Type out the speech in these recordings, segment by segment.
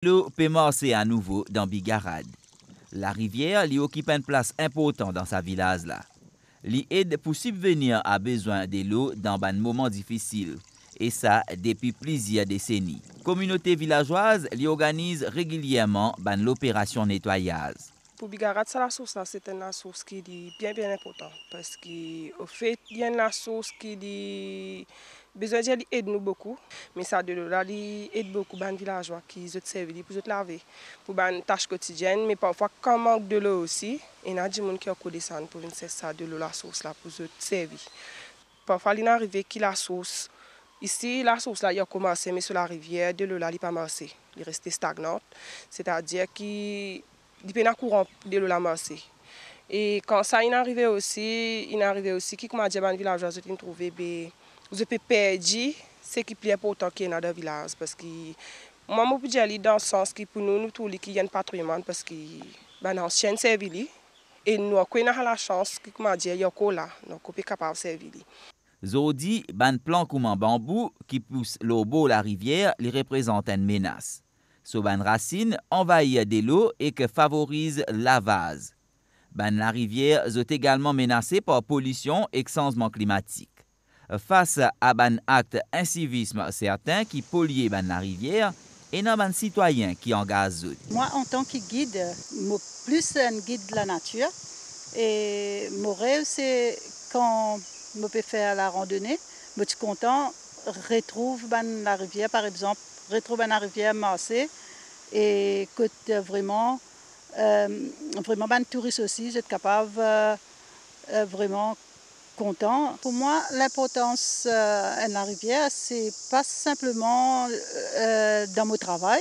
L'eau peut marcher à nouveau dans Bigarade. La rivière lui occupe une place importante dans sa village là. Lui aide pour subvenir à besoin de l'eau dans un moment difficile. Et ça depuis plusieurs décennies. Communauté villageoise lui organise régulièrement l'opération nettoyage. Pour Bigarade, la source là, c'est une source qui est bien importante parce qu'au fait, il y a une source qui dit besoin d'aide nous beaucoup, mais ça de là, il aide beaucoup les villageois qui se servent pour se laver, pour les tâches quotidiennes, mais parfois quand on manque de l'eau aussi, il y a des gens qui ont descendu pour venir ça de l'eau la source là pour se servir. Parfois, il arrive que la source ici, la source là, il a commencé, mais sur la rivière, de l'eau là, il n'a pas marché, il est resté stagnante, c'est-à-dire qu'il il peut courant de l'eau la marché. Et quand ça il arrivé aussi qui comme dit dans village je trouvé vous peut perdre ce qui est plus important qui est dans le village parce que moi je peux dire dans le sens que pour nous tous les qui viennent patrimoine parce que ben ancien servili et nous avons la chance que comme dit yoko là donc on peut capable servir. Zodi, ban plan comme en bambou qui pousse l'eau beau la rivière, les représente une menace. So ban racine envahit de l'eau et que favorise la vase. Ben la rivière est également menacée par pollution et changement climatique. Face à ban acte incivisme certain qui pollue ben la rivière, et non ban citoyen qui engage. Moi, en tant que guide, plus un guide de la nature, et mon rêve, c'est quand je peux faire la randonnée, je suis content, retrouve la rivière, par exemple, retrouve la rivière Marseille, et que vraiment, ben, touristes aussi, j'être capable vraiment content. Pour moi, l'importance de la rivière, c'est pas simplement dans mon travail.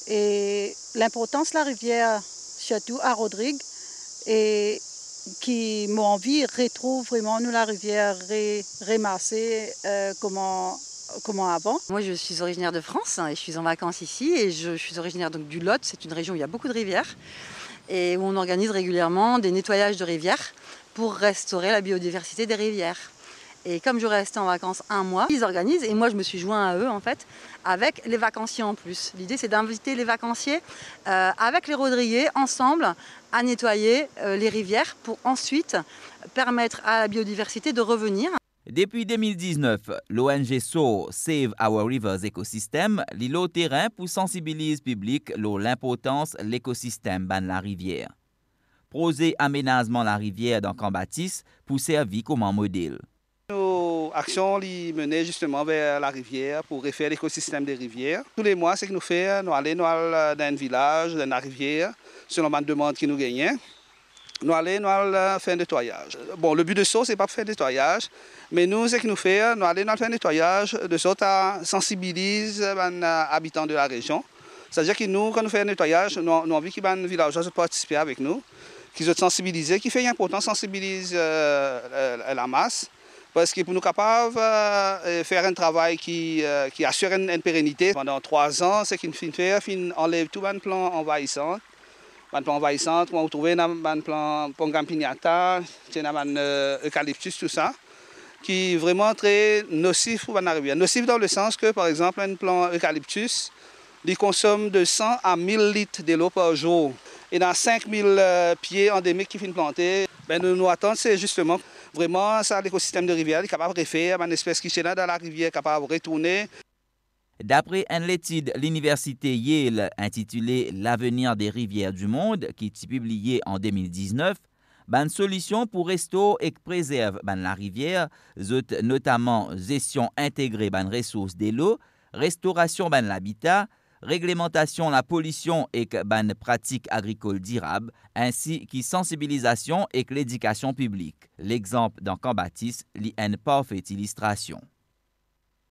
Et l'importance de la rivière, surtout à Rodrigue, et qui m'ont envie de retrouver vraiment nous la rivière ramassée comment avant. Moi, je suis originaire de France et je suis en vacances ici. Et je suis originaire donc, du Lot. C'est une région où il y a beaucoup de rivières et où on organise régulièrement des nettoyages de rivières pour restaurer la biodiversité des rivières. Et comme je restais en vacances un mois, ils organisent et moi je me suis joint à eux en fait avec les vacanciers en plus. L'idée c'est d'inviter les vacanciers avec les rodrigués ensemble à nettoyer les rivières pour ensuite permettre à la biodiversité de revenir. Depuis 2019, l'ONG SO Save Our Rivers Ecosystem lit le terrain pour sensibiliser le public sur l'importance de l'écosystème de la rivière. Projet aménagement de la rivière dans Cambatis pour servir comme un modèle. Nos actions menées justement vers la rivière pour refaire l'écosystème des rivières. Tous les mois, ce que nous faisons, nous allons dans un village, dans la rivière, selon la demande qui nous gagne. Nous allons faire un nettoyage. Bon, le but de ça, ce n'est pas de faire un nettoyage, mais nous, ce que nous faisons, nous allons faire un nettoyage de sorte à sensibiliser les habitants de la région. C'est-à-dire que nous, quand nous faisons un nettoyage, nous avons envie que les villageois participent avec nous, qu'ils soient sensibilisés, qui fait important sensibiliser la masse. Parce que pour nous capables de faire un travail qui assure une pérennité pendant 3 ans, ce qu'il fait, c'est enlève tout le plan envahissant. Le plan envahissant, on va trouver un plan Pongampignata, eucalyptus, tout ça, qui est vraiment très nocif pour la rivière. Nocif dans le sens que, par exemple, un plan eucalyptus, il consomme de 100 à 1000 litres de l'eau par jour. Et dans 5000 pieds endémiques qui finissent plantés, nous attendons, c'est justement vraiment ça, l'écosystème de rivière est capable de refaire, une espèce qui est dans la rivière capable de retourner. D'après une étude de l'université Yale intitulée L'avenir des rivières du monde, qui est publiée en 2019, une solution pour restaurer et préserver la rivière, notamment gestion intégrée des ressources de l'eau, restauration de l'habitat, réglementation de la pollution et pratiques agricoles durables, ainsi que sensibilisation et l'éducation publique. L'exemple dans Cambatis est une parfaite illustration.